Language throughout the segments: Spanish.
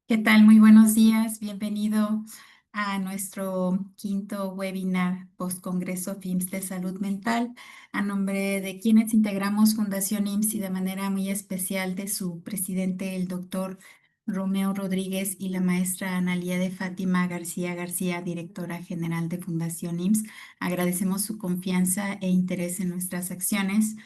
¿Qué tal? Muy buenos días. Bienvenido a nuestro quinto webinar post-congreso FIMS de Salud Mental. A nombre de quienes integramos Fundación IMSS y de manera muy especial de su presidente, el doctor Romeo Rodríguez, y la maestra Analía de Fátima García García, directora general de Fundación IMSS, agradecemos su confianza e interés en nuestras acciones.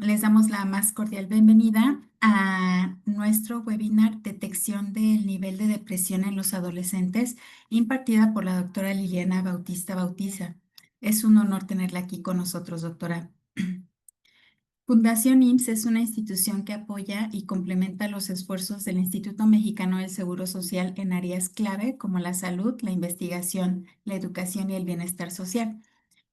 Les damos la más cordial bienvenida a nuestro webinar Detección del nivel de depresión en los adolescentes, impartida por la doctora Liliana Bautista Bautiza. Es un honor tenerla aquí con nosotros, doctora. Fundación IMSS es una institución que apoya y complementa los esfuerzos del Instituto Mexicano del Seguro Social en áreas clave como la salud, la investigación, la educación y el bienestar social.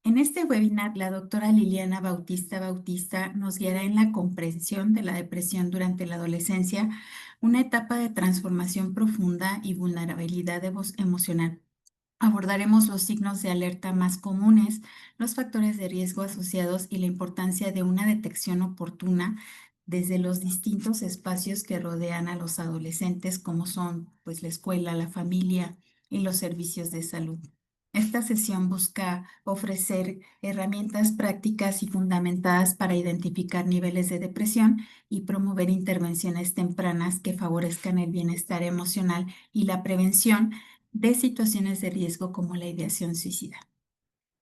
En este webinar, la doctora Liliana Bautista Bautista nos guiará en la comprensión de la depresión durante la adolescencia, una etapa de transformación profunda y vulnerabilidad emocional. Abordaremos los signos de alerta más comunes, los factores de riesgo asociados y la importancia de una detección oportuna desde los distintos espacios que rodean a los adolescentes, como son, pues, la escuela, la familia y los servicios de salud. Esta sesión busca ofrecer herramientas prácticas y fundamentadas para identificar niveles de depresión y promover intervenciones tempranas que favorezcan el bienestar emocional y la prevención de situaciones de riesgo como la ideación suicida.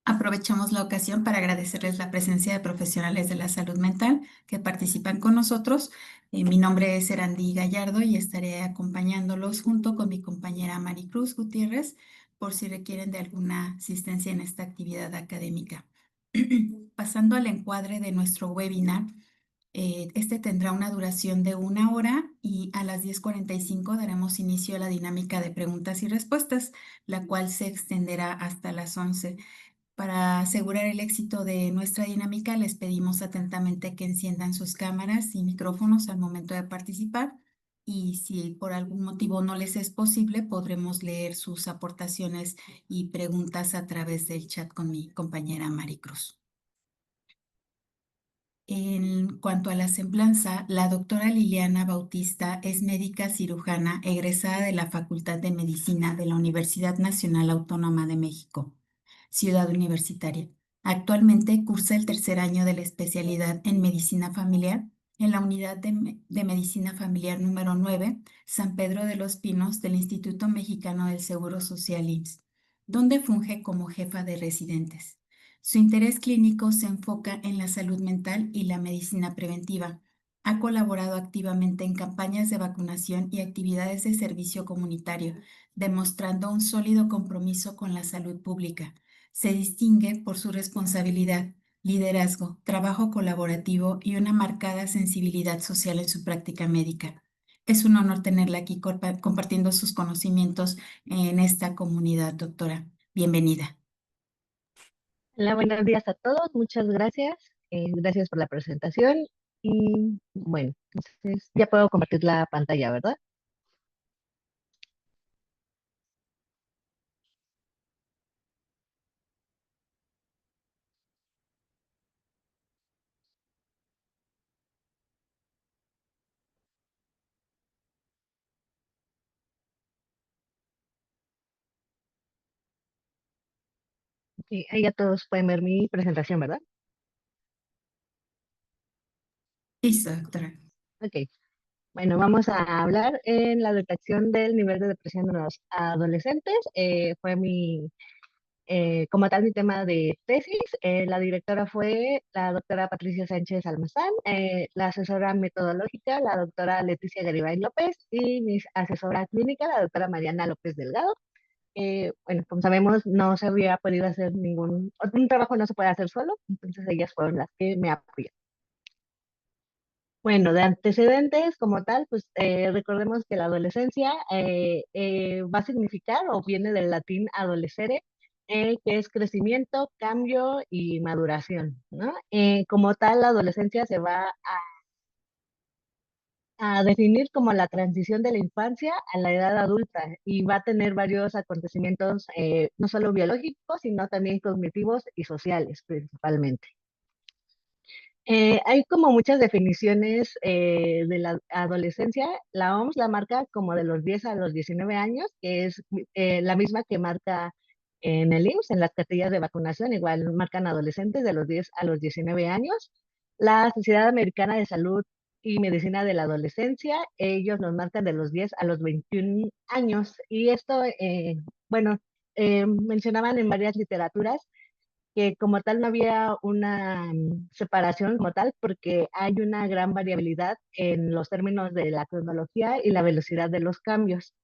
Aprovechamos la ocasión para agradecerles la presencia de profesionales de la salud mental que participan con nosotros. Mi nombre es Erandi Gallardo y estaré acompañándolos junto con mi compañera Maricruz Gutiérrez por si requieren de alguna asistencia en esta actividad académica. Pasando al encuadre de nuestro webinar, este tendrá una duración de 1 hora y a las 10:45 daremos inicio a la dinámica de preguntas y respuestas, la cual se extenderá hasta las 11. Para asegurar el éxito de nuestra dinámica, les pedimos atentamente que enciendan sus cámaras y micrófonos al momento de participar, y si por algún motivo no les es posible, podremos leer sus aportaciones y preguntas a través del chat con mi compañera Maricruz. En cuanto a la semblanza, la doctora Liliana Bautista es médica cirujana egresada de la Facultad de Medicina de la Universidad Nacional Autónoma de México, Ciudad Universitaria. Actualmente cursa el tercer año de la especialidad en medicina familiar en la unidad de medicina familiar número 9, San Pedro de los Pinos, del Instituto Mexicano del Seguro Social IMSS, donde funge como jefa de residentes. Su interés clínico se enfoca en la salud mental y la medicina preventiva. Ha colaborado activamente en campañas de vacunación y actividades de servicio comunitario, demostrando un sólido compromiso con la salud pública. Se distingue por su responsabilidad, liderazgo, trabajo colaborativo y una marcada sensibilidad social en su práctica médica. Es un honor tenerla aquí compartiendo sus conocimientos en esta comunidad, doctora. Bienvenida. Hola, buenos días a todos. Muchas gracias. Gracias por la presentación. Y bueno, entonces ya puedo compartir la pantalla, ¿verdad? Sí, ahí ya todos pueden ver mi presentación, ¿verdad? Listo, doctora. Ok. Bueno, vamos a hablar en la detección del nivel de depresión en los adolescentes. Fue como tal, mi tema de tesis. La directora fue la doctora Patricia Sánchez Almazán, la asesora metodológica, la doctora Leticia Garibay López, y mi asesora clínica, la doctora Mariana López Delgado. Bueno, como sabemos, no se había podido hacer un trabajo no se puede hacer solo, entonces ellas fueron las que me apoyaron. Bueno, de antecedentes como tal, pues recordemos que la adolescencia va a significar o viene del latín adolescere, que es crecimiento, cambio y maduración, ¿no? Como tal, la adolescencia se va a definir como la transición de la infancia a la edad adulta y va a tener varios acontecimientos, no solo biológicos, sino también cognitivos y sociales principalmente. Hay como muchas definiciones de la adolescencia. La OMS la marca como de los 10 a los 19 años, que es la misma que marca en el IMSS, en las cartillas de vacunación, igual marcan adolescentes de los 10 a los 19 años. La Sociedad Americana de Salud y Medicina de la Adolescencia, ellos nos marcan de los 10 a los 21 años. Y esto, bueno, mencionaban en varias literaturas que como tal no había una separación como tal, porque hay una gran variabilidad en los términos de la cronología y la velocidad de los cambios.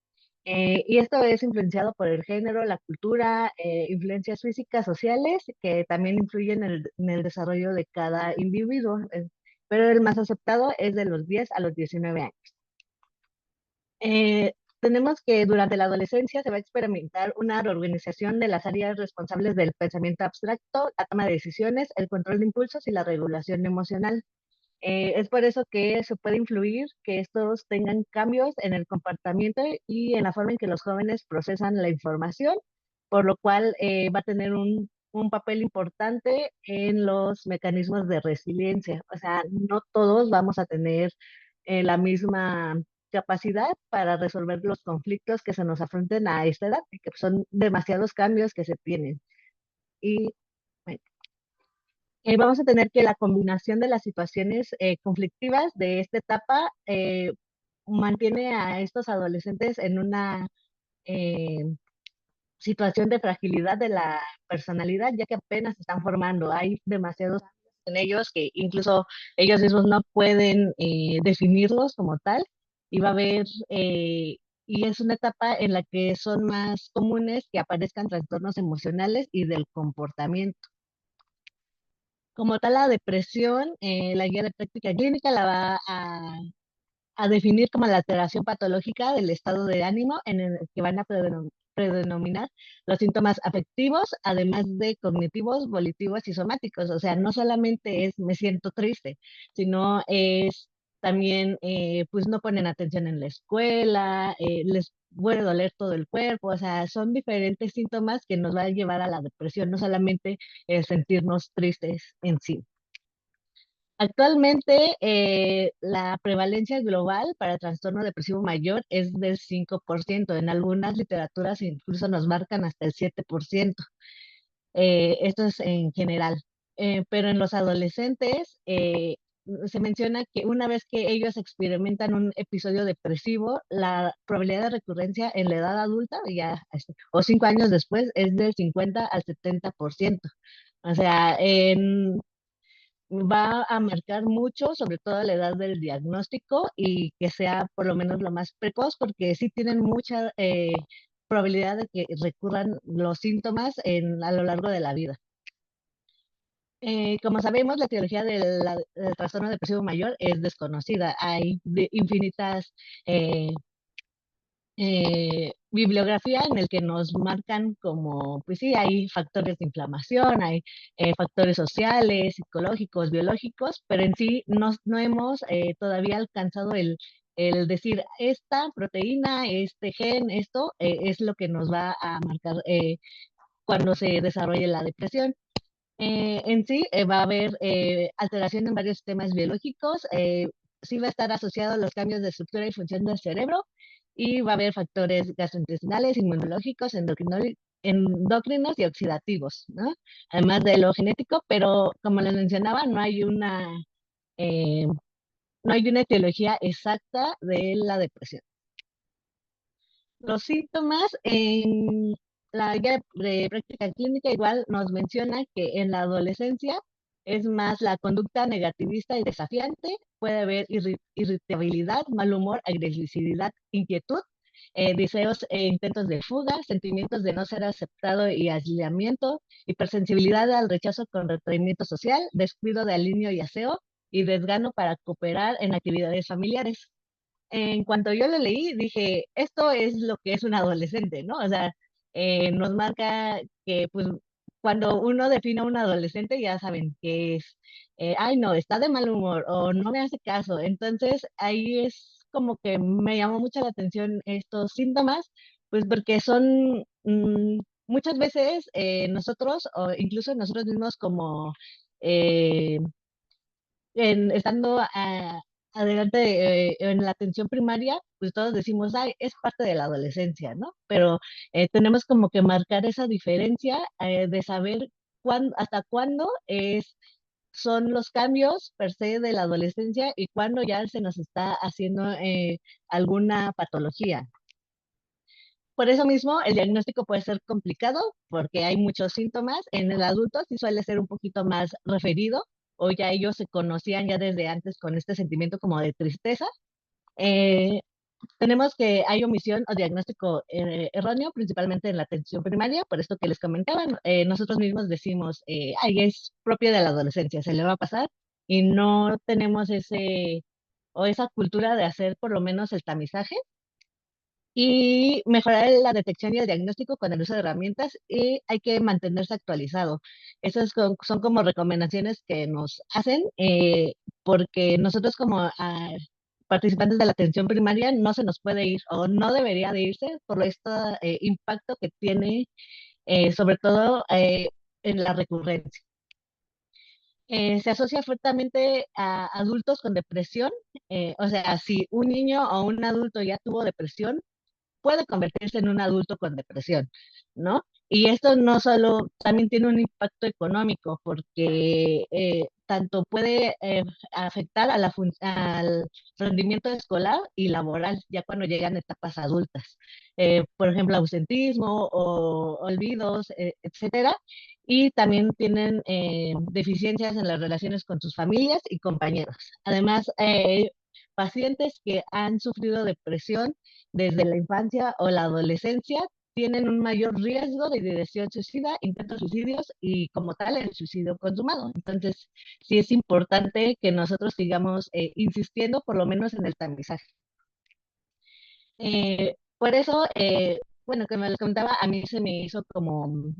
Y esto es influenciado por el género, la cultura, influencias físicas, sociales, que también influyen en el desarrollo de cada individuo. Pero el más aceptado es de los 10 a los 19 años. Tenemos que durante la adolescencia se va a experimentar una reorganización de las áreas responsables del pensamiento abstracto, la toma de decisiones, el control de impulsos y la regulación emocional. Es por eso que se puede influir que estos tengan cambios en el comportamiento y en la forma en que los jóvenes procesan la información, por lo cual va a tener un papel importante en los mecanismos de resiliencia. O sea, no todos vamos a tener la misma capacidad para resolver los conflictos que se nos afronten a esta edad, que son demasiados cambios que se tienen. Y bueno, vamos a tener que la combinación de las situaciones conflictivas de esta etapa mantiene a estos adolescentes en una eh, situación de fragilidad de la personalidad, ya que apenas se están formando. Hay demasiados cambios en ellos que incluso ellos mismos no pueden definirlos como tal. Y va a haber, y es una etapa en la que son más comunes que aparezcan trastornos emocionales y del comportamiento. Como tal, la depresión, la guía de práctica clínica la va a definir como la alteración patológica del estado de ánimo en el que van a predominar los síntomas afectivos, además de cognitivos, volitivos y somáticos. O sea, no solamente es me siento triste, sino es también, pues no ponen atención en la escuela, les puede doler todo el cuerpo. O sea, son diferentes síntomas que nos va a llevar a la depresión, no solamente sentirnos tristes en sí. Actualmente, la prevalencia global para trastorno depresivo mayor es del 5%. En algunas literaturas incluso nos marcan hasta el 7%. Esto es en general. Pero en los adolescentes se menciona que una vez que ellos experimentan un episodio depresivo, la probabilidad de recurrencia en la edad adulta, ya, o 5 años después, es del 50 al 70%. O sea, va a marcar mucho, sobre todo la edad del diagnóstico y que sea por lo menos lo más precoz, porque sí tienen mucha probabilidad de que recurran los síntomas a lo largo de la vida. Como sabemos, la etiología del trastorno depresivo mayor es desconocida. Hay infinitas bibliografía en el que nos marcan como, pues sí, hay factores de inflamación, hay factores sociales, psicológicos, biológicos, pero en sí no hemos todavía alcanzado el decir, esta proteína, este gen, esto es lo que nos va a marcar cuando se desarrolle la depresión. En sí, va a haber alteración en varios sistemas biológicos, sí va a estar asociado a los cambios de estructura y función del cerebro, y va a haber factores gastrointestinales, inmunológicos, endocrinos y oxidativos, ¿no? Además de lo genético, pero como les mencionaba, eh, no hay una etiología exacta de la depresión. Los síntomas en la guía de práctica clínica igual nos menciona que en la adolescencia es más la conducta negativista y desafiante, puede haber irritabilidad, mal humor, agresividad, inquietud, deseos e intentos de fuga, sentimientos de no ser aceptado y aislamiento, hipersensibilidad al rechazo con retraimiento social, descuido de alineo y aseo y desgano para cooperar en actividades familiares. En cuanto yo lo leí, dije, esto es lo que es un adolescente, ¿no? O sea, nos marca que, pues, cuando uno define a un adolescente, ya saben que es, ay, no, está de mal humor o no me hace caso. Entonces, ahí es como que me llamó mucho la atención estos síntomas, pues, porque son muchas veces nosotros, o incluso nosotros mismos como estando adelante en la atención primaria, pues todos decimos, ay, es parte de la adolescencia, ¿no? Pero tenemos como que marcar esa diferencia de saber hasta cuándo son los cambios per se de la adolescencia y cuándo ya se nos está haciendo alguna patología. Por eso mismo, el diagnóstico puede ser complicado porque hay muchos síntomas. En el adulto sí suele ser un poquito más referido, o ya ellos se conocían ya desde antes con este sentimiento como de tristeza. Eh, Tenemos que hay omisión o diagnóstico erróneo, principalmente en la atención primaria, por esto que les comentaba, nosotros mismos decimos, ay, es propio de la adolescencia, se le va a pasar, y no tenemos ese o esa cultura de hacer por lo menos el tamizaje y mejorar la detección y el diagnóstico con el uso de herramientas y hay que mantenerse actualizado. Esas son como recomendaciones que nos hacen porque nosotros como participantes de la atención primaria no se nos puede ir o no debería de irse por este impacto que tiene sobre todo en la recurrencia. Se asocia fuertemente a adultos con depresión, o sea, si un niño o un adulto ya tuvo depresión, puede convertirse en un adulto con depresión, ¿no? Y esto no solo, también tiene un impacto económico, porque tanto puede afectar a al rendimiento escolar y laboral, ya cuando llegan a etapas adultas. Por ejemplo, ausentismo o olvidos, etcétera. Y también tienen deficiencias en las relaciones con sus familias y compañeros. Además, pacientes que han sufrido depresión desde la infancia o la adolescencia tienen un mayor riesgo de ideación suicida, intentos suicidios y como tal el suicidio consumado. Entonces, sí es importante que nosotros sigamos insistiendo por lo menos en el tamizaje. Por eso, bueno, que me lo contaba, a mí se me hizo como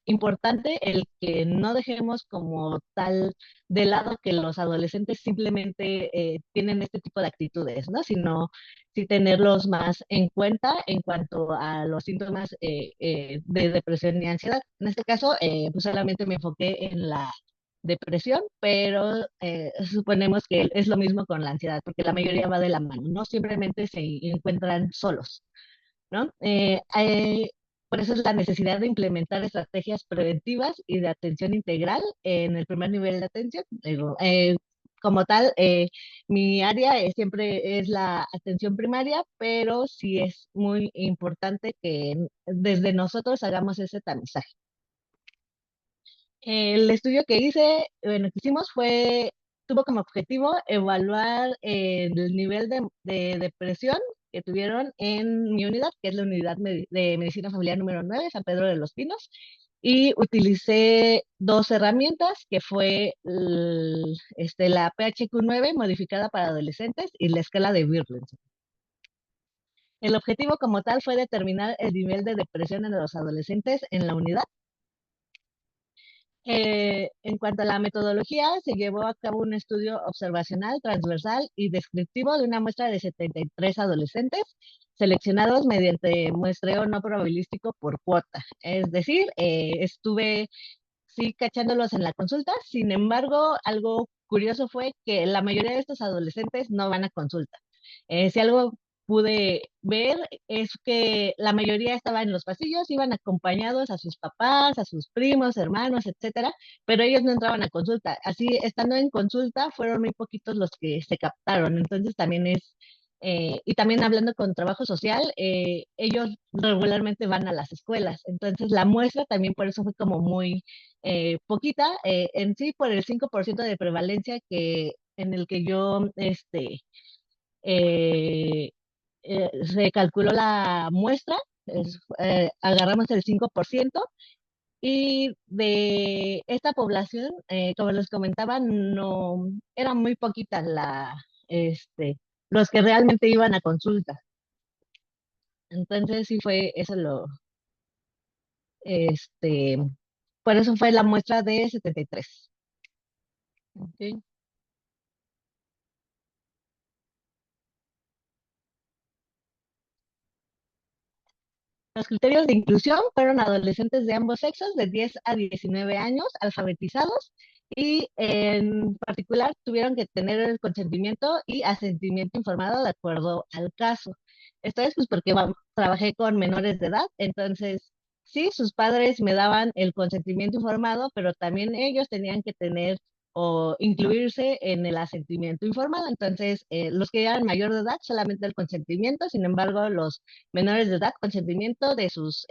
importante el que no dejemos como tal de lado que los adolescentes simplemente tienen este tipo de actitudes, ¿no? Sino sí tenerlos más en cuenta en cuanto a los síntomas de depresión y ansiedad. En este caso, pues solamente me enfoqué en la depresión, pero suponemos que es lo mismo con la ansiedad, porque la mayoría va de la mano, no simplemente se encuentran solos, ¿no? Por eso es la necesidad de implementar estrategias preventivas y de atención integral en el primer nivel de atención. Digo, como tal, mi área siempre es la atención primaria, pero sí es muy importante que desde nosotros hagamos ese tamizaje. El estudio que hice, bueno, que hicimos tuvo como objetivo evaluar el nivel de depresión que tuvieron en mi unidad, que es la unidad de medicina familiar número 9, San Pedro de los Pinos, y utilicé dos herramientas, que fue la PHQ-9 modificada para adolescentes y la escala de Birlington. El objetivo como tal fue determinar el nivel de depresión en los adolescentes en la unidad. En cuanto a la metodología, se llevó a cabo un estudio observacional, transversal y descriptivo de una muestra de 73 adolescentes seleccionados mediante muestreo no probabilístico por cuota. Es decir, estuve sí cachándolos en la consulta, sin embargo, algo curioso fue que la mayoría de estos adolescentes no van a consulta. Si algo pude ver es que la mayoría estaba en los pasillos, iban acompañados a sus papás, a sus primos, hermanos, etcétera, pero ellos no entraban a consulta. Así, estando en consulta, fueron muy poquitos los que se captaron. Entonces, también y también hablando con trabajo social, ellos regularmente van a las escuelas. Entonces, la muestra también por eso fue como muy poquita, en sí por el 5% de prevalencia en el que yo eh, se calculó la muestra, agarramos el 5% y de esta población, como les comentaba, no era muy poquita los que realmente iban a consulta. Entonces sí fue eso este, por eso fue la muestra de 73. Ok. Los criterios de inclusión fueron adolescentes de ambos sexos de 10 a 19 años, alfabetizados y en particular tuvieron que tener el consentimiento y asentimiento informado de acuerdo al caso. Esto es pues porque trabajé con menores de edad, entonces sí, sus padres me daban el consentimiento informado, pero también ellos tenían que tener o incluirse en el asentimiento informado. Entonces, los que eran mayor de edad, solamente el consentimiento, sin embargo, los menores de edad, consentimiento de sus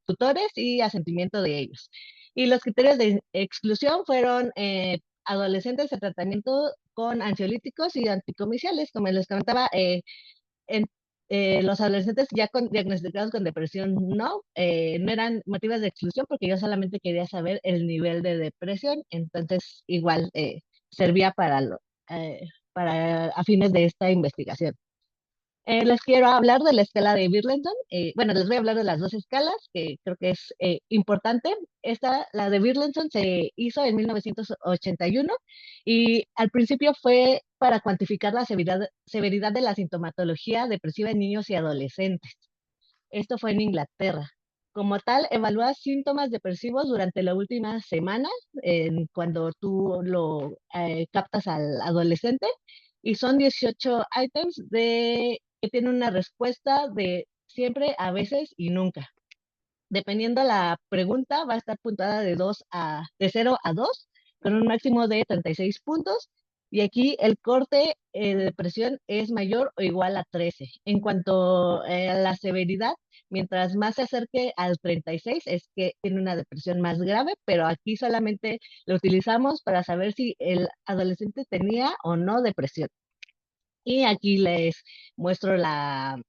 tutores y asentimiento de ellos. Y los criterios de exclusión fueron adolescentes de tratamiento con ansiolíticos y anticomiciales, como les comentaba, en, los adolescentes ya diagnosticados con depresión no eran motivos de exclusión porque yo solamente quería saber el nivel de depresión, entonces igual servía para a fines de esta investigación. Les quiero hablar de la escala de Birlington. Bueno, les voy a hablar de las dos escalas, que creo que es importante. La de Birlington se hizo en 1981 y al principio fue para cuantificar la severidad de la sintomatología depresiva en niños y adolescentes. Esto fue en Inglaterra. Como tal, evalúa síntomas depresivos durante la última semana, cuando tú lo captas al adolescente, y son 18 ítems que tienen una respuesta de siempre, a veces y nunca. Dependiendo la pregunta, va a estar puntuada de 0 a 2, con un máximo de 36 puntos. Y aquí el corte de depresión es mayor o igual a 13. En cuanto a la severidad, mientras más se acerque al 36, es que tiene una depresión más grave, pero aquí solamente lo utilizamos para saber si el adolescente tenía o no depresión. Y aquí les muestro la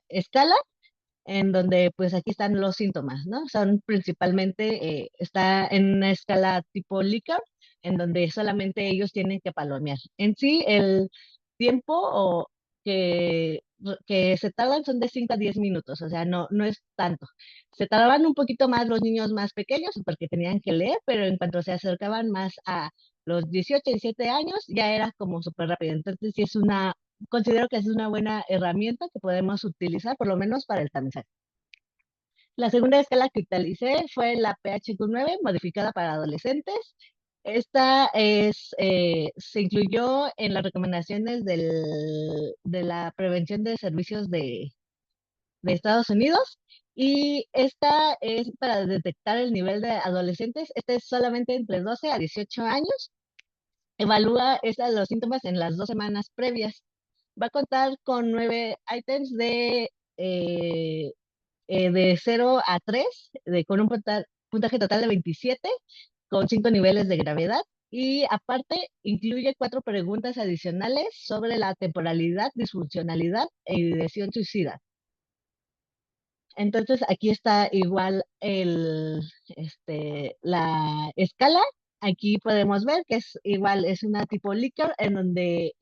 escala en donde pues aquí están los síntomas, ¿no? Son principalmente, está en una escala tipo Likert, en donde solamente ellos tienen que palomear. En sí, el tiempo que, que se tardan son de 5 a 10 minutos, o sea, no es tanto. Se tardaban un poquito más los niños más pequeños porque tenían que leer, pero en cuanto se acercaban más a los 18 y 17 años, ya era como súper rápido. Entonces, sí considero que es una buena herramienta que podemos utilizar, por lo menos para el tamizaje. La segunda escala que utilicé fue la PHQ-9 modificada para adolescentes. Se incluyó en las recomendaciones de la prevención de servicios de Estados Unidos, y esta es para detectar el nivel de adolescentes. Este es solamente entre 12 a 18 años. Evalúa los síntomas en las 2 semanas previas. Va a contar con 9 ítems de 0 a 3, con un puntaje total de 27, con 5 niveles de gravedad. Y aparte, incluye 4 preguntas adicionales sobre la temporalidad, disfuncionalidad e ideación suicida. Entonces, aquí está igual la escala. Aquí podemos ver que es igual, es una tipo Likert en donde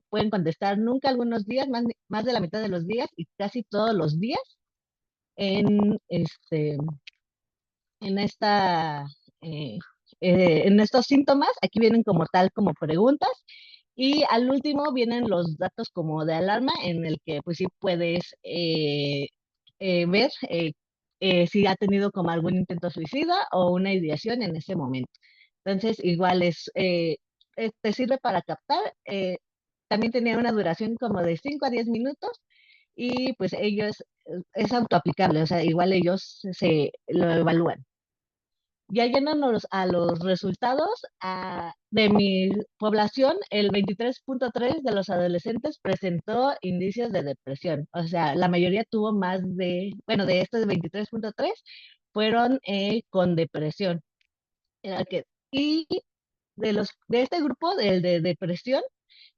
pueden contestar nunca algunos días, más de la mitad de los días y casi todos los días en, este, en esta, eh, en estos síntomas. Aquí vienen como tal, como preguntas. Y al último vienen los datos como de alarma, en el que pues sí puedes ver si ha tenido como algún intento suicida o una ideación en ese momento. Entonces, igual te sirve para captar. También tenía una duración como de 5 a 10 minutos, y pues es autoaplicable, o sea, igual ellos se lo evalúan. Ya yéndonos a los resultados de mi población, el 23.3 de los adolescentes presentó indicios de depresión. O sea, la mayoría tuvo bueno, de estos 23.3 fueron con depresión. Y de este grupo, del de depresión,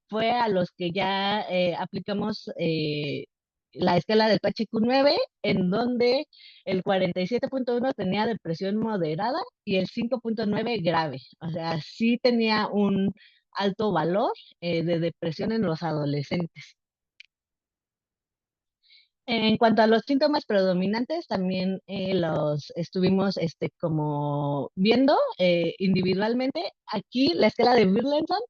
fue a los que ya aplicamos la escala del PHQ-9, en donde el 47.1 tenía depresión moderada y el 5.9 grave. O sea, sí tenía un alto valor de depresión en los adolescentes. En cuanto a los síntomas predominantes, también los estuvimos como viendo individualmente. Aquí la escala de Birlington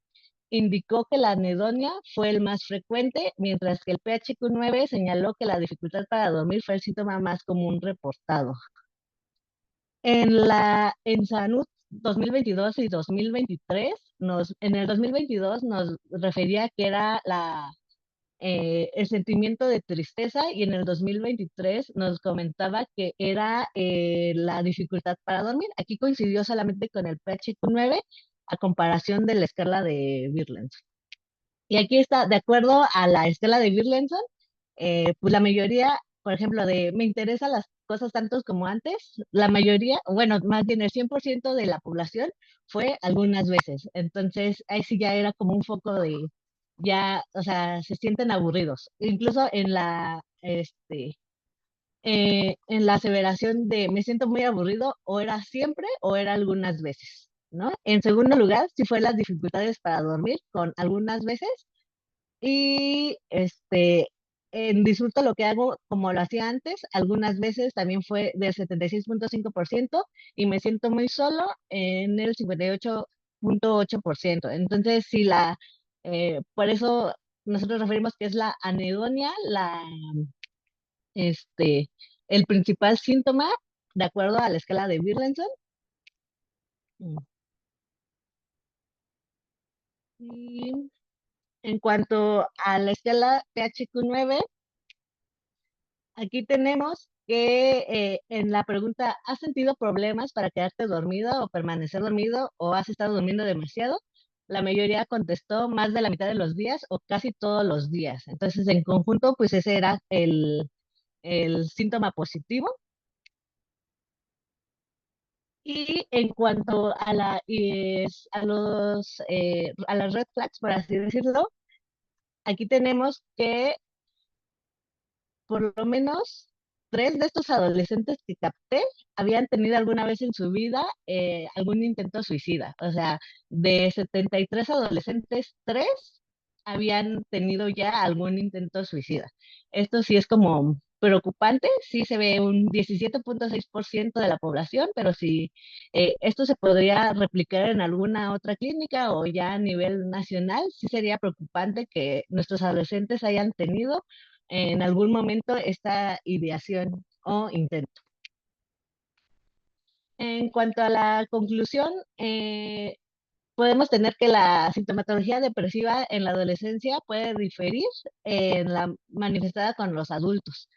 indicó que la anedonia fue el más frecuente, mientras que el PHQ-9 señaló que la dificultad para dormir fue el síntoma más común reportado. En salud 2022 y 2023, en el 2022 nos refería que era el sentimiento de tristeza y en el 2023 nos comentaba que era la dificultad para dormir. Aquí coincidió solamente con el PHQ-9 a comparación de la escala de Birlenson. Y aquí está, de acuerdo a la escala de Birlenson, pues la mayoría, por ejemplo, de me interesan las cosas tantos como antes, la mayoría, bueno, más bien el 100% de la población fue algunas veces. Entonces, ahí sí ya era como un foco de, ya, o sea, se sienten aburridos. Incluso en la aseveración de me siento muy aburrido, o era siempre o era algunas veces, ¿no? En segundo lugar, si fue las dificultades para dormir con algunas veces y disfruto lo que hago como lo hacía antes, algunas veces también fue del 76,5% y me siento muy solo en el 58,8%. Entonces, si por eso nosotros referimos que es la anedonia, este, el principal síntoma, de acuerdo a la escala de Birlenson. Mm. Y en cuanto a la escala PHQ-9, aquí tenemos que en la pregunta, ¿has sentido problemas para quedarte dormido o permanecer dormido o has estado durmiendo demasiado? La mayoría contestó más de la mitad de los días o casi todos los días. Entonces, en conjunto, pues ese era el síntoma positivo. Y en cuanto a a las red flags, por así decirlo, aquí tenemos que por lo menos tres de estos adolescentes que capté habían tenido alguna vez en su vida algún intento suicida. O sea, de 73 adolescentes, tres habían tenido ya algún intento suicida. Esto sí es como preocupante, sí se ve un 17,6% de la población, pero si esto se podría replicar en alguna otra clínica o ya a nivel nacional, sí sería preocupante que nuestros adolescentes hayan tenido en algún momento esta ideación o intento. En cuanto a la conclusión, podemos tener que la sintomatología depresiva en la adolescencia puede diferir en la manifestada con los adultos.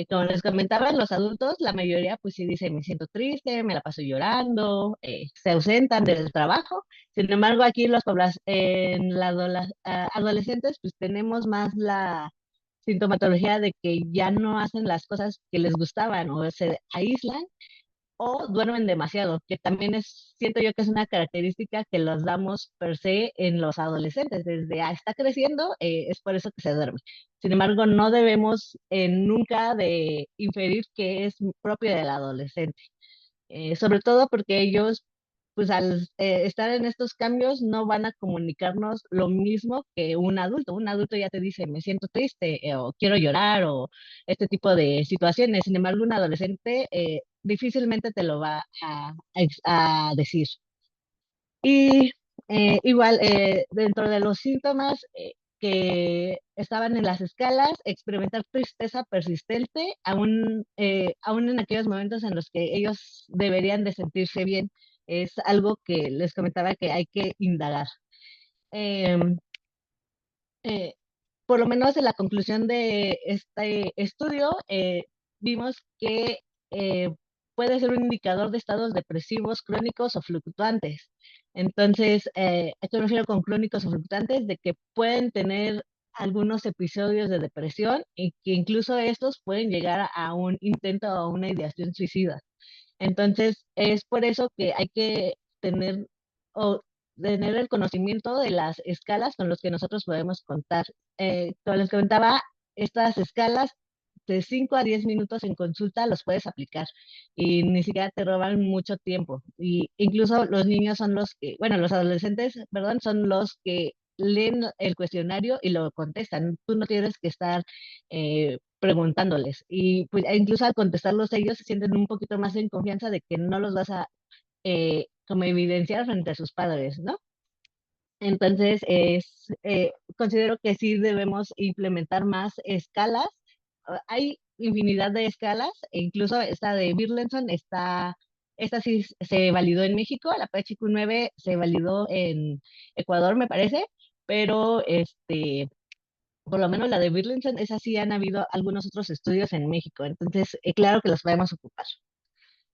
Como les comentaba, en los adultos la mayoría pues sí dice me siento triste, me la paso llorando, se ausentan del trabajo. Sin embargo, aquí en la adolescentes pues tenemos más la sintomatología de que ya no hacen las cosas que les gustaban o se aíslan o duermen demasiado, que también siento yo que es una característica que los damos per se en los adolescentes, desde está creciendo, es por eso que se duerme. Sin embargo, no debemos nunca de inferir que es propio del adolescente, sobre todo porque ellos, pues al estar en estos cambios, no van a comunicarnos lo mismo que un adulto. Un adulto ya te dice, me siento triste, o quiero llorar, o este tipo de situaciones. Sin embargo, un adolescente difícilmente te lo va a decir. Y igual, dentro de los síntomas que estaban en las escalas, experimentar tristeza persistente, aún en aquellos momentos en los que ellos deberían de sentirse bien, es algo que les comentaba que hay que indagar. Em, eh, por lo menos en la conclusión de este estudio, vimos que eh, puede ser un indicador de estados depresivos crónicos o fluctuantes. Entonces, ¿a qué me refiero con crónicos o fluctuantes? De que pueden tener algunos episodios de depresión y que incluso estos pueden llegar a un intento o una ideación suicida. Entonces, es por eso que hay que o tener el conocimiento de las escalas con los que nosotros podemos contar. Como les comentaba, estas escalas de 5 a 10 minutos en consulta los puedes aplicar y ni siquiera te roban mucho tiempo. Y incluso los niños son los que, bueno, los adolescentes, perdón, son los que leen el cuestionario y lo contestan. Tú no tienes que estar preguntándoles. Y pues incluso al contestarlos ellos se sienten un poquito más en confianza de que no los vas a como evidenciar frente a sus padres, ¿no? Entonces, considero que sí debemos implementar más escalas. Hay infinidad de escalas, e incluso esta de Birlenson está esta sí se validó en México, la PHQ-9 se validó en Ecuador, me parece, pero por lo menos la de Birlinson, esa sí han habido algunos otros estudios en México, entonces claro que los podemos ocupar.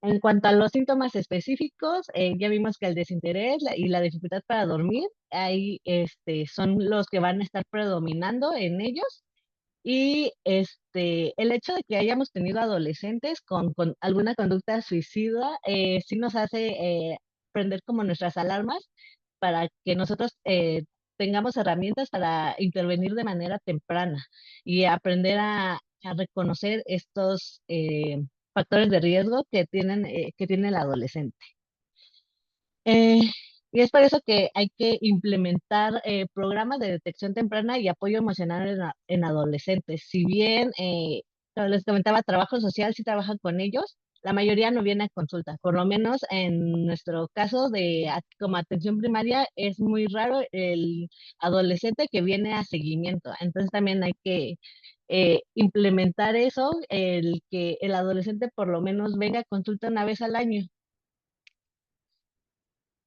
En cuanto a los síntomas específicos, ya vimos que el desinterés y la dificultad para dormir, ahí son los que van a estar predominando en ellos. Y el hecho de que hayamos tenido adolescentes con alguna conducta suicida, sí nos hace prender como nuestras alarmas para que nosotros tengamos herramientas para intervenir de manera temprana y aprender a reconocer estos factores de riesgo que tiene el adolescente. Eh, y es por eso que hay que implementar programas de detección temprana y apoyo emocional en adolescentes. Si bien, como les comentaba, trabajo social sí trabaja con ellos, la mayoría no viene a consulta. Por lo menos en nuestro caso como atención primaria es muy raro el adolescente que viene a seguimiento. Entonces también hay que implementar eso, el que el adolescente por lo menos venga a consulta una vez al año.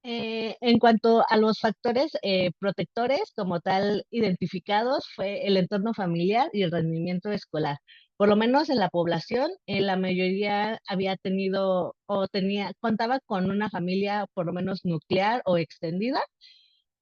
En cuanto a los factores protectores como tal identificados, fue el entorno familiar y el rendimiento escolar. Por lo menos en la población, la mayoría había tenido o contaba con una familia por lo menos nuclear o extendida,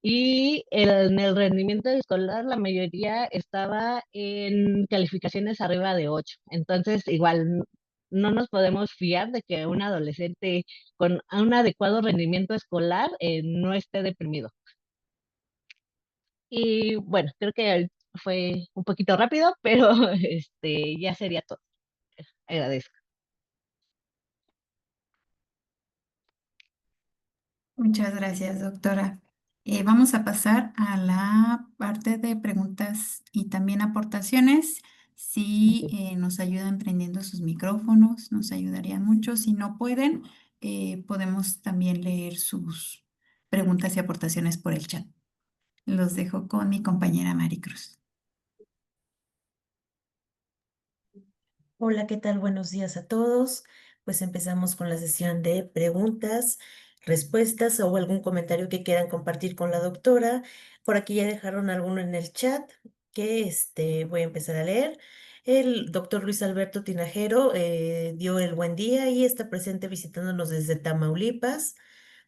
y en el rendimiento escolar la mayoría estaba en calificaciones arriba de 8. Entonces, igual no nos podemos fiar de que un adolescente con un adecuado rendimiento escolar no esté deprimido. Y bueno, creo que fue un poquito rápido, pero ya sería todo. Agradezco. Muchas gracias, doctora. Vamos a pasar a la parte de preguntas y también aportaciones. Si nos ayudan prendiendo sus micrófonos, nos ayudarían mucho. Si no pueden, podemos también leer sus preguntas y aportaciones por el chat. Los dejo con mi compañera Maricruz. Hola, ¿qué tal? Buenos días a todos. Pues empezamos con la sesión de preguntas, respuestas o algún comentario que quieran compartir con la doctora. Por aquí ya dejaron alguno en el chat que voy a empezar a leer. El doctor Luis Alberto Tinajero dio el buen día y está presente visitándonos desde Tamaulipas.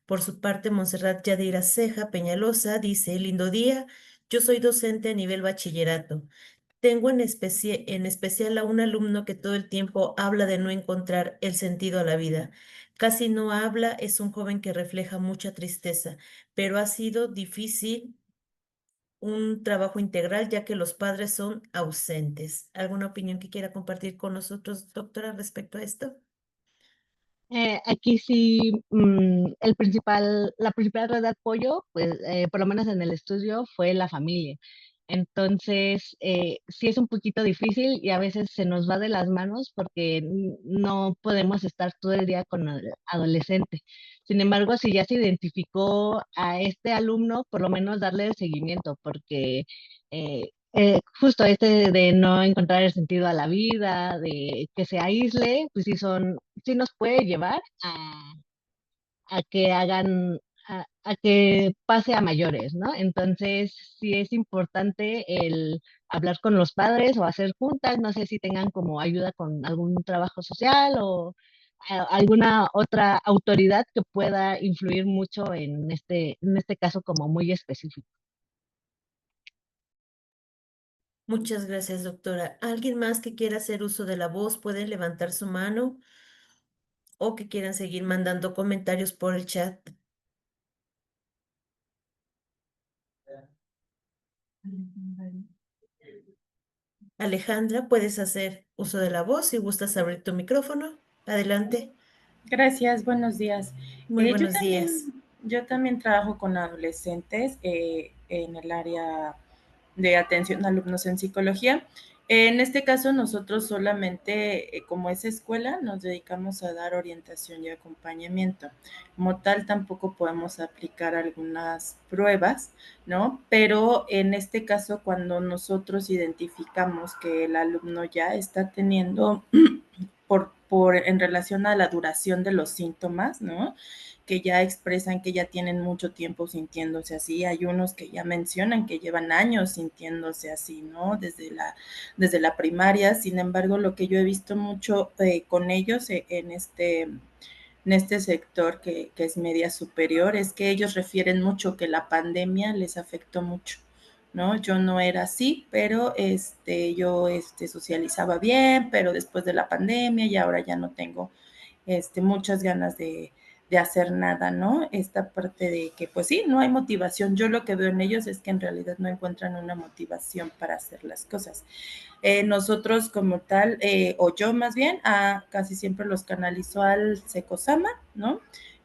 Por su parte, Montserrat Yadira Ceja Peñalosa dice, lindo día, yo soy docente a nivel bachillerato. Tengo en especial a un alumno que todo el tiempo habla de no encontrar el sentido a la vida. Casi no habla, es un joven que refleja mucha tristeza, pero ha sido difícil un trabajo integral ya que los padres son ausentes. ¿Alguna opinión que quiera compartir con nosotros, doctora, respecto a esto? Aquí sí, la principal red de apoyo, pues por lo menos en el estudio, fue la familia. Entonces, sí es un poquito difícil y a veces se nos va de las manos porque no podemos estar todo el día con el adolescente. Sin embargo, si ya se identificó a este alumno, por lo menos darle el seguimiento, porque justo de no encontrar el sentido a la vida, de que se aísle, pues sí nos puede llevar a que a que pase a mayores, ¿no? Entonces, sí es importante el hablar con los padres o hacer juntas, no sé si tengan como ayuda con algún trabajo social o alguna otra autoridad que pueda influir mucho en este caso como muy específico. Muchas gracias, doctora. ¿Alguien más que quiera hacer uso de la voz puede levantar su mano o que quieran seguir mandando comentarios por el chat? Alejandra, puedes hacer uso de la voz si gustas abrir tu micrófono. Adelante. Gracias, buenos días. Muy Yo buenos días. también, yo también trabajo con adolescentes en el área de atención a alumnos en psicología. En este caso, nosotros solamente, como es escuela, nos dedicamos a dar orientación y acompañamiento. Como tal, tampoco podemos aplicar algunas pruebas, ¿no? Pero en este caso, cuando nosotros identificamos que el alumno ya está teniendo en relación a la duración de los síntomas, ¿no? Que ya expresan que ya tienen mucho tiempo sintiéndose así. Hay unos que ya mencionan que llevan años sintiéndose así, ¿no? Desde la primaria. Sin embargo, lo que yo he visto mucho con ellos en este sector que es media superior, es que ellos refieren mucho que la pandemia les afectó mucho, ¿no? Yo no era así, pero yo socializaba bien, pero después de la pandemia y ahora ya no tengo muchas ganas de hacer nada, ¿no? Esta parte de que, pues sí, no hay motivación. Yo lo que veo en ellos es que en realidad no encuentran una motivación para hacer las cosas. Nosotros como tal, o yo más bien, casi siempre los canalizo al Secosama, ¿no?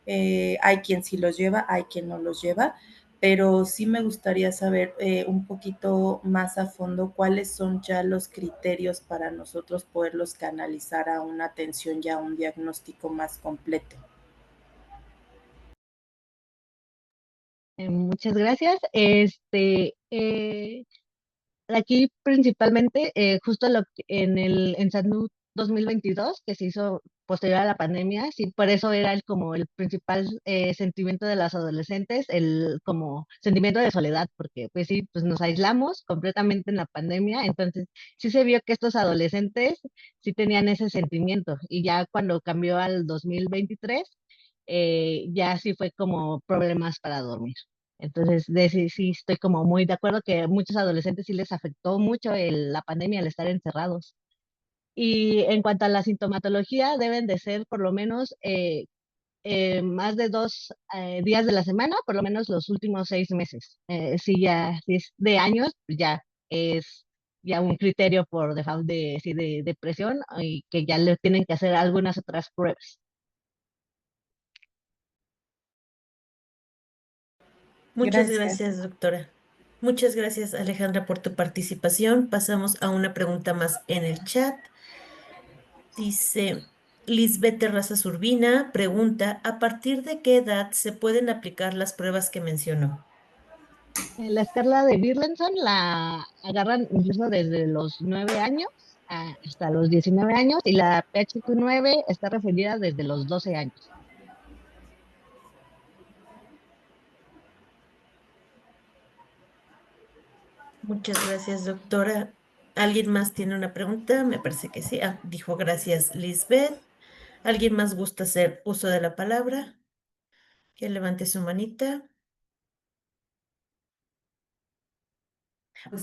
Hay quien sí los lleva, hay quien no los lleva, pero sí me gustaría saber un poquito más a fondo cuáles son ya los criterios para nosotros poderlos canalizar a una atención ya a un diagnóstico más completo. Muchas gracias. Aquí principalmente, justo en Salud 2022, que se hizo posterior a la pandemia, sí, por eso era como el principal sentimiento de las adolescentes, el como sentimiento de soledad, porque pues sí, pues nos aislamos completamente en la pandemia, entonces sí se vio que estos adolescentes sí tenían ese sentimiento, y ya cuando cambió al 2023, ya sí fue como problemas para dormir. Entonces, sí, sí estoy como muy de acuerdo que a muchos adolescentes sí les afectó mucho la pandemia al estar encerrados. Y en cuanto a la sintomatología, deben de ser por lo menos más de 2 días de la semana, por lo menos los últimos 6 meses. Si es de años, pues ya es ya un criterio por default de, sí, de depresión, y que ya le tienen que hacer algunas otras pruebas. Muchas Gracias. gracias, doctora. Muchas gracias, Alejandra, por tu participación. Pasamos a una pregunta más en el chat. Dice Lisbeth Terrazas Urbina, pregunta, ¿a partir de qué edad se pueden aplicar las pruebas que mencionó? La escala de Birlenson la agarran incluso desde los 9 años hasta los 19 años, y la PHQ-9 está referida desde los 12 años. Muchas gracias, doctora. ¿Alguien más tiene una pregunta? Me parece que sí. Dijo gracias, Lisbeth. ¿Alguien más gusta hacer uso de la palabra? Que levante su manita.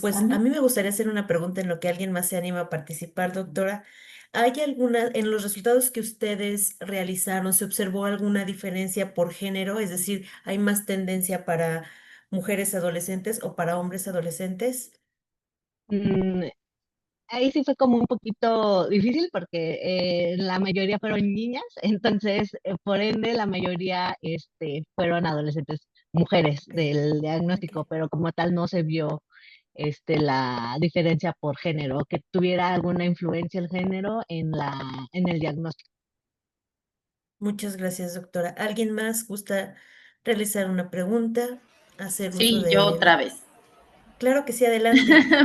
Pues a mí me gustaría hacer una pregunta en lo que alguien más se anima a participar, doctora. ¿Hay alguna, en los resultados que ustedes realizaron, se observó alguna diferencia por género? Es decir, ¿hay más tendencia para mujeres adolescentes o para hombres adolescentes? Mm, Ahí sí fue como un poquito difícil porque la mayoría fueron niñas, entonces por ende la mayoría fueron adolescentes mujeres Ok, del ok. diagnóstico, pero como tal no se vio la diferencia por género, que tuviera alguna influencia el género en el diagnóstico. Muchas gracias, doctora. ¿Alguien más gusta realizar una pregunta? Hacer uso Sí, yo de... otra vez. Claro que sí, adelante.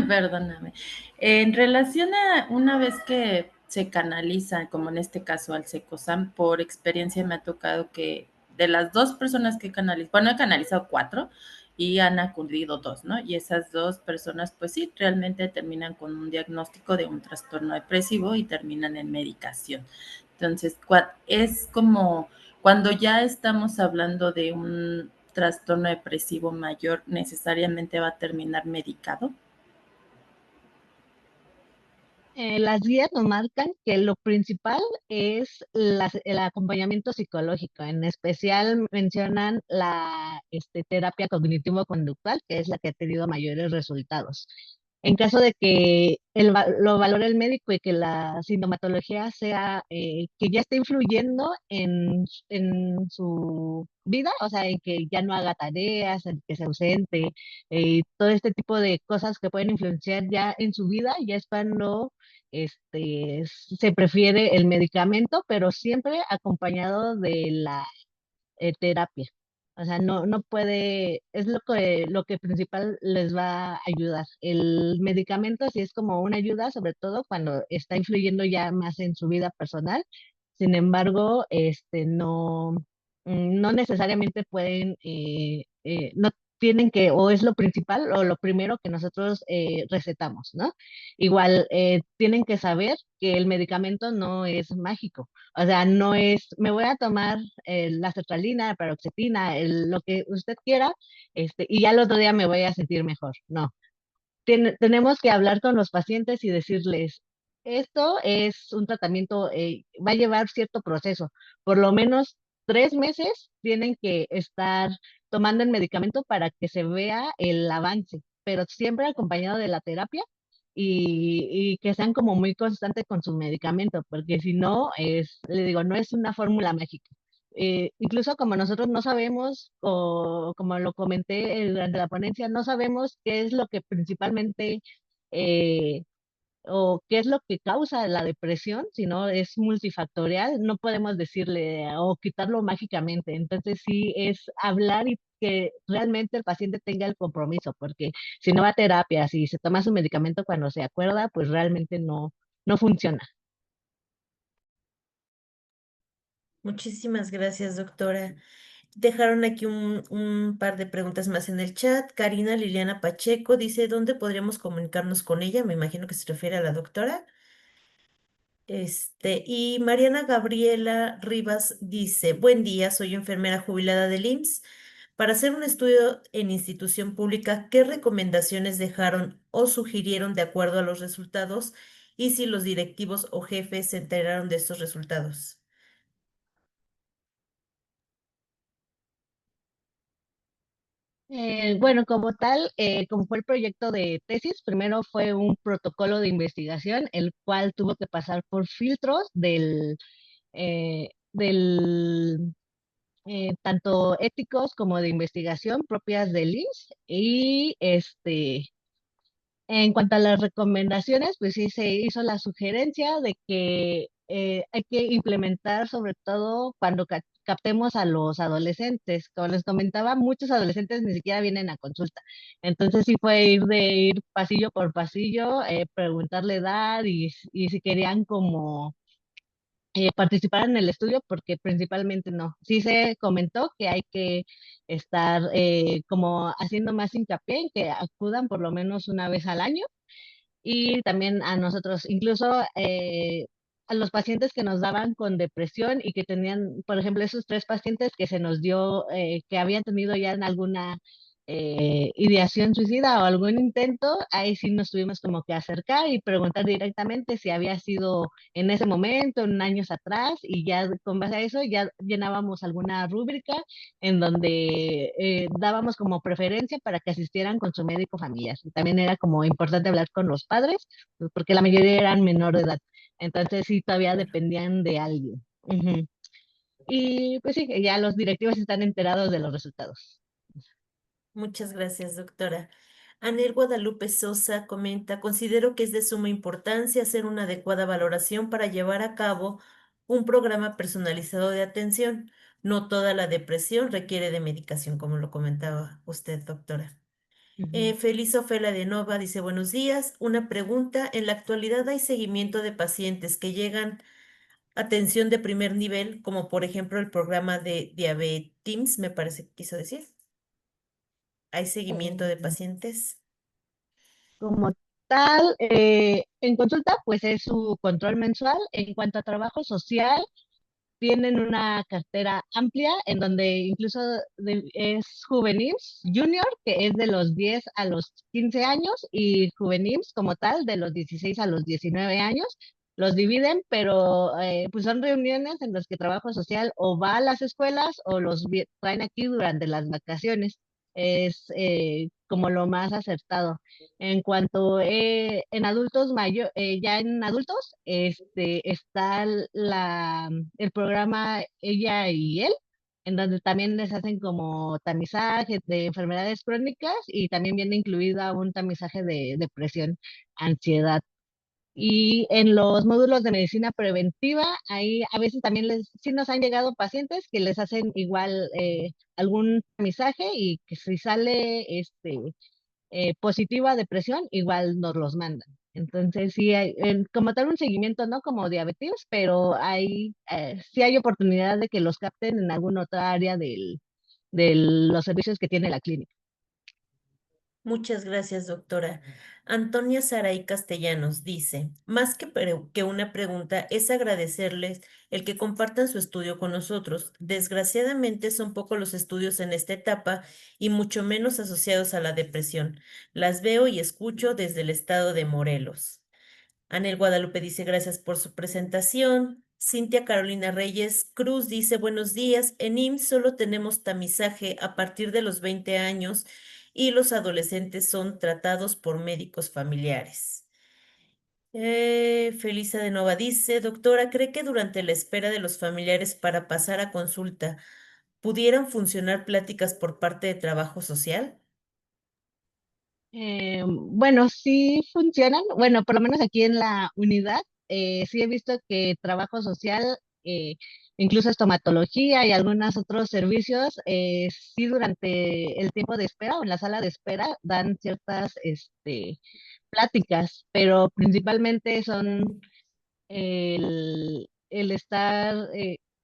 Perdóname. En relación a una vez que se canaliza, como en este caso al Secosam, por experiencia me ha tocado que de las dos personas que canalizado, bueno, he canalizado 4 y han acudido 2, ¿no? Y esas 2 personas, pues sí, realmente terminan con un diagnóstico de un trastorno depresivo y terminan en medicación. Entonces, es como cuando ya estamos hablando de un trastorno depresivo mayor, necesariamente va a terminar medicado. Las guías nos marcan que lo principal es el acompañamiento psicológico. En especial mencionan la terapia cognitivo-conductual, que es la que ha tenido mayores resultados. En caso de que lo valore el médico y que la sintomatología sea que ya esté influyendo en su vida, o sea, en que ya no haga tareas, en que se ausente, todo este tipo de cosas que pueden influenciar ya en su vida, ya es cuando se prefiere el medicamento, pero siempre acompañado de la terapia. O sea, no puede, es lo que principal les va a ayudar. El medicamento sí es como una ayuda, sobre todo cuando está influyendo ya más en su vida personal. Sin embargo, no necesariamente pueden, no tienen que, o es lo principal o lo primero que nosotros recetamos, ¿no? Igual, tienen que saber que el medicamento no es mágico. O sea, no es, me voy a tomar la sertralina, la paroxetina, lo que usted quiera, y ya el otro día me voy a sentir mejor. No, tenemos que hablar con los pacientes y decirles, esto es un tratamiento, va a llevar cierto proceso. Por lo menos 3 meses tienen que estar tomando el medicamento para que se vea el avance, pero siempre acompañado de la terapia y que sean como muy constantes con su medicamento, porque si no, le digo, no es una fórmula mágica. Incluso como nosotros no sabemos, o como lo comenté durante la ponencia, no sabemos qué es lo que principalmente eh, o qué es lo que causa la depresión, sino es multifactorial, no podemos decirle o quitarlo mágicamente. Entonces sí es hablar y que realmente el paciente tenga el compromiso, porque si no va a terapia, si se toma su medicamento cuando se acuerda, pues realmente no funciona. Muchísimas gracias, doctora. Dejaron aquí un par de preguntas más en el chat. Karina Liliana Pacheco dice, ¿dónde podríamos comunicarnos con ella? Me imagino que se refiere a la doctora. Y Mariana Gabriela Rivas dice, buen día, soy enfermera jubilada del IMSS. Para hacer un estudio en institución pública, ¿qué recomendaciones dejaron o sugirieron de acuerdo a los resultados? Y si los directivos o jefes se enteraron de estos resultados. Bueno, como tal, como fue el proyecto de tesis, primero fue un protocolo de investigación, el cual tuvo que pasar por filtros del tanto éticos como de investigación propias del INS. Y en cuanto a las recomendaciones, pues sí se hizo la sugerencia de que hay que implementar, sobre todo cuando captemos a los adolescentes. Como les comentaba, muchos adolescentes ni siquiera vienen a consulta. Entonces sí fue ir pasillo por pasillo, preguntarle edad y si querían como participar en el estudio, porque principalmente no. Sí se comentó que hay que estar como haciendo más hincapié en que acudan por lo menos una vez al año, y también a nosotros, incluso a los pacientes que nos daban con depresión y que tenían, por ejemplo, esos 3 pacientes que se nos dio, que habían tenido ya en alguna ideación suicida o algún intento, ahí sí nos tuvimos como que acercar y preguntar directamente si había sido en ese momento, en años atrás, y ya con base a eso ya llenábamos alguna rúbrica en donde dábamos como preferencia para que asistieran con su médico familiar. Y también era como importante hablar con los padres, pues, porque la mayoría eran menor de edad. Entonces sí, todavía Claro. dependían de alguien. Ujú. Y pues sí, ya los directivos están enterados de los resultados. Muchas gracias, doctora. Anel Guadalupe Sosa comenta, considero que es de suma importancia hacer una adecuada valoración para llevar a cabo un programa personalizado de atención. No toda la depresión requiere de medicación, como lo comentaba usted, doctora. Ujú. Feliz Ofela de Nova dice, buenos días. Una pregunta, ¿en la actualidad hay seguimiento de pacientes que llegan a atención de primer nivel, como por ejemplo el programa de Diabetes, me parece que quiso decir? ¿Hay seguimiento de Eh, pacientes? Como tal, en consulta, pues es su control mensual. En cuanto a trabajo social, tienen una cartera amplia en donde incluso es juveniles junior, que es de los 10 a los 15 años, y juveniles como tal, de los 16 a los 19 años. Los dividen, pero pues son reuniones en las que trabajo social o va a las escuelas o los traen aquí durante las vacaciones. Es como lo más acertado. En cuanto en adultos ya en adultos, está el programa Ella y Él, en donde también les hacen como tamizaje de enfermedades crónicas y también viene incluida un tamizaje de depresión, ansiedad. Y en los módulos de medicina preventiva, ahí a veces también sí nos han llegado pacientes que les hacen igual algún tamizaje y que si sale positiva depresión, igual nos los mandan. Entonces, sí hay, como tal un seguimiento, no como diabetes, pero sí hay oportunidad de que los capten en alguna otra área de los servicios que tiene la clínica. Muchas gracias, doctora. Antonia Saray Castellanos dice, más que una pregunta, es agradecerles el que compartan su estudio con nosotros. Desgraciadamente son pocos los estudios en esta etapa y mucho menos asociados a la depresión. Las veo y escucho desde el estado de Morelos. Anel Guadalupe dice gracias por su presentación. Cintia Carolina Reyes Cruz dice buenos días. En IMSS solo tenemos tamizaje a partir de los 20 años y los adolescentes son tratados por médicos familiares. Felisa de Nova dice, doctora, ¿cree que durante la espera de los familiares para pasar a consulta pudieran funcionar pláticas por parte de trabajo social? Bueno, sí funcionan. Bueno, por lo menos aquí en la unidad, sí he visto que trabajo social, eh, incluso estomatología y algunos otros servicios, sí durante el tiempo de espera o en la sala de espera dan ciertas pláticas, pero principalmente son el estar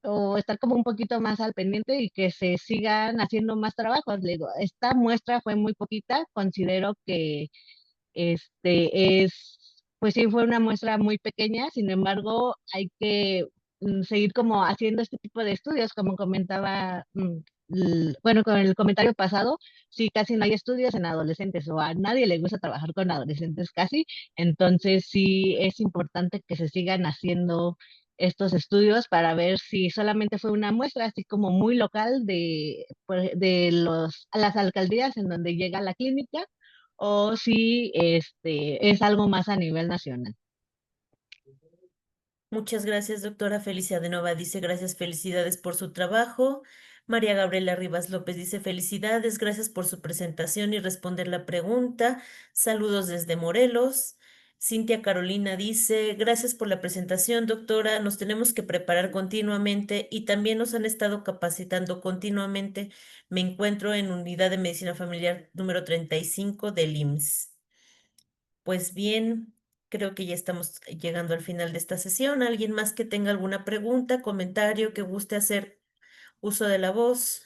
o estar como un poquito más al pendiente y que se sigan haciendo más trabajos. Le digo, esta muestra fue muy poquita, considero que pues sí, fue una muestra muy pequeña, sin embargo, hay que seguir como haciendo este tipo de estudios, como comentaba, bueno, con el comentario pasado, sí, casi no hay estudios en adolescentes o a nadie le gusta trabajar con adolescentes casi, entonces sí es importante que se sigan haciendo estos estudios para ver si solamente fue una muestra así como muy local de las alcaldías en donde llega la clínica o si es algo más a nivel nacional. Muchas gracias, doctora Felicia de Nova. Dice gracias, felicidades por su trabajo. María Gabriela Rivas López dice felicidades, gracias por su presentación y responder la pregunta. Saludos desde Morelos. Cintia Carolina dice gracias por la presentación, doctora. Nos tenemos que preparar continuamente y también nos han estado capacitando continuamente. Me encuentro en Unidad de Medicina Familiar número 35 del IMSS. Pues bien, creo que ya estamos llegando al final de esta sesión. ¿Alguien más que tenga alguna pregunta, comentario, que guste hacer uso de la voz?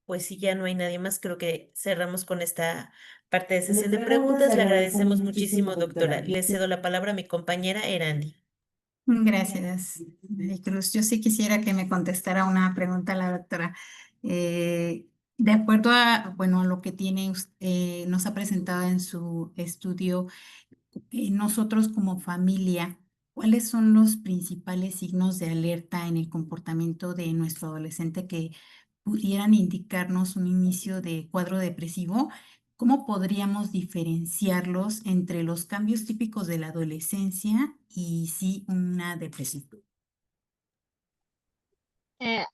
Pues si ya no hay nadie más, creo que cerramos con esta parte de sesión de preguntas. Le agradecemos muchísimo, doctora. Le cedo la palabra a mi compañera Erandi. Gracias, Cruz. Yo sí quisiera que me contestara una pregunta la doctora. De acuerdo a, bueno, a lo que nos ha presentado en su estudio, nosotros como familia, ¿cuáles son los principales signos de alerta en el comportamiento de nuestro adolescente que pudieran indicarnos un inicio de cuadro depresivo? ¿Cómo podríamos diferenciarlos entre los cambios típicos de la adolescencia y sí una depresión? Eh,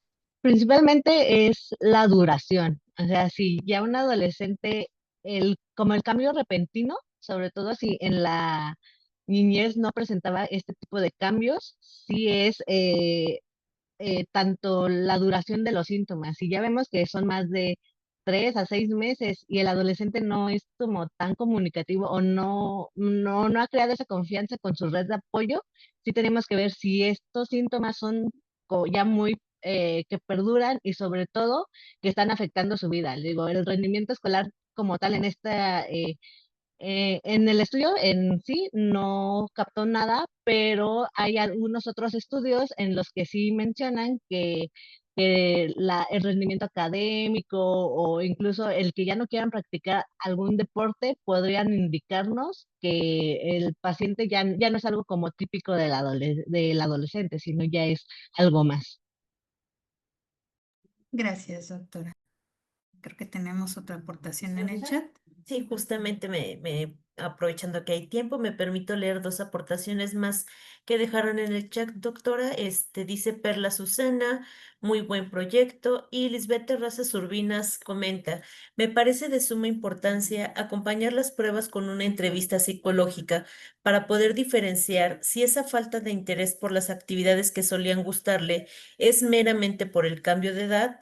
Principalmente es la duración. O sea, si ya un adolescente, como el cambio repentino, sobre todo si en la niñez no presentaba este tipo de cambios, sí es tanto la duración de los síntomas. Si ya vemos que son más de 3 a 6 meses y el adolescente no es como tan comunicativo o no ha creado esa confianza con su red de apoyo, sí tenemos que ver si estos síntomas son ya muy que perduran y sobre todo que están afectando su vida. Digo, el rendimiento escolar como tal en el estudio en sí no captó nada, pero hay algunos otros estudios en los que sí mencionan que el rendimiento académico o incluso el que ya no quieran practicar algún deporte podrían indicarnos que el paciente ya no es algo como típico del adolescente, sino ya es algo más. Gracias, doctora. Creo que tenemos otra aportación en el chat. Sí, justamente me aprovechando que hay tiempo, me permito leer dos aportaciones más que dejaron en el chat, doctora. Dice Perla Susana, muy buen proyecto. Y Lisbeth Terrazas Urbinas comenta, me parece de suma importancia acompañar las pruebas con una entrevista psicológica para poder diferenciar si esa falta de interés por las actividades que solían gustarle es meramente por el cambio de edad,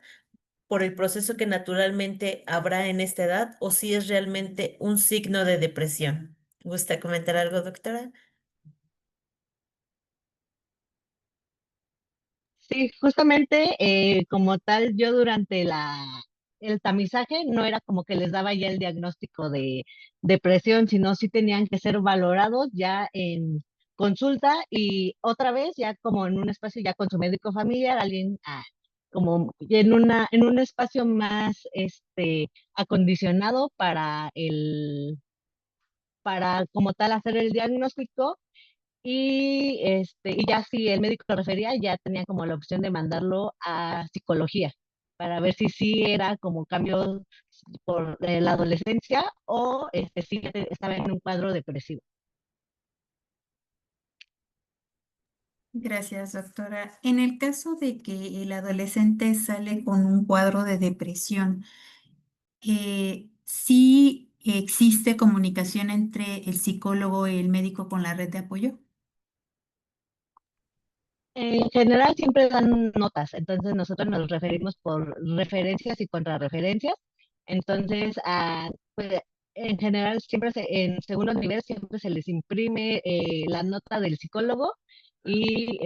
por el proceso que naturalmente habrá en esta edad, o si es realmente un signo de depresión. ¿Gusta comentar algo, doctora? Sí, justamente como tal, yo durante el tamizaje no era como que les daba ya el diagnóstico de depresión, sino sí tenían que ser valorados ya en consulta y otra vez ya como en un espacio ya con su médico familiar, alguien como en un espacio más acondicionado para para como tal hacer el diagnóstico y ya si el médico lo refería, ya tenía como la opción de mandarlo a psicología para ver si sí era como cambio por la adolescencia o si estaba en un cuadro depresivo. Gracias, doctora. En el caso de que el adolescente sale con un cuadro de depresión, ¿sí existe comunicación entre el psicólogo y el médico con la red de apoyo? En general siempre dan notas, entonces nosotros nos referimos por referencias y contrarreferencias. Entonces, pues, en general en segundo nivel siempre se les imprime la nota del psicólogo y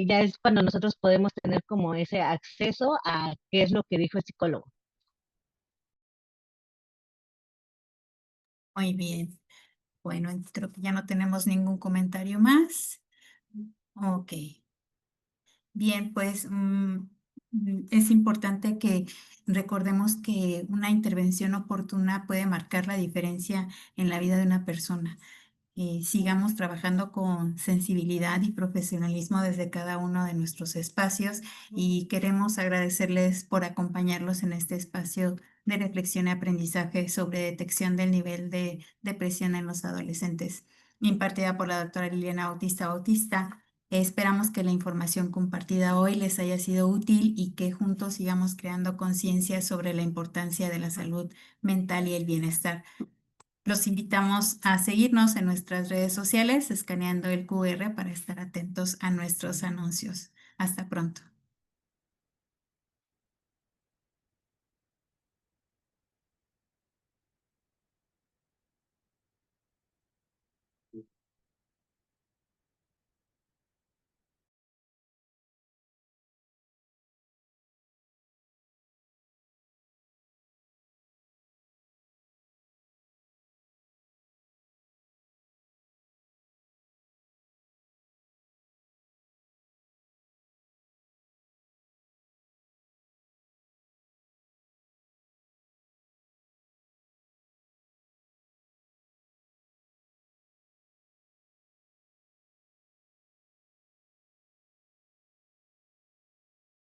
ya es cuando nosotros podemos tener como ese acceso a qué es lo que dijo el psicólogo. Muy bien. Bueno, creo que ya no tenemos ningún comentario más. Ok. Bien, pues es importante que recordemos que una intervención oportuna puede marcar la diferencia en la vida de una persona. Sigamos trabajando con sensibilidad y profesionalismo desde cada uno de nuestros espacios y queremos agradecerles por acompañarlos en este espacio de reflexión y aprendizaje sobre detección del nivel de depresión en los adolescentes, impartida por la doctora Liliana Bautista. Esperamos que la información compartida hoy les haya sido útil y que juntos sigamos creando conciencia sobre la importancia de la salud mental y el bienestar. Los invitamos a seguirnos en nuestras redes sociales escaneando el QR para estar atentos a nuestros anuncios. Hasta pronto.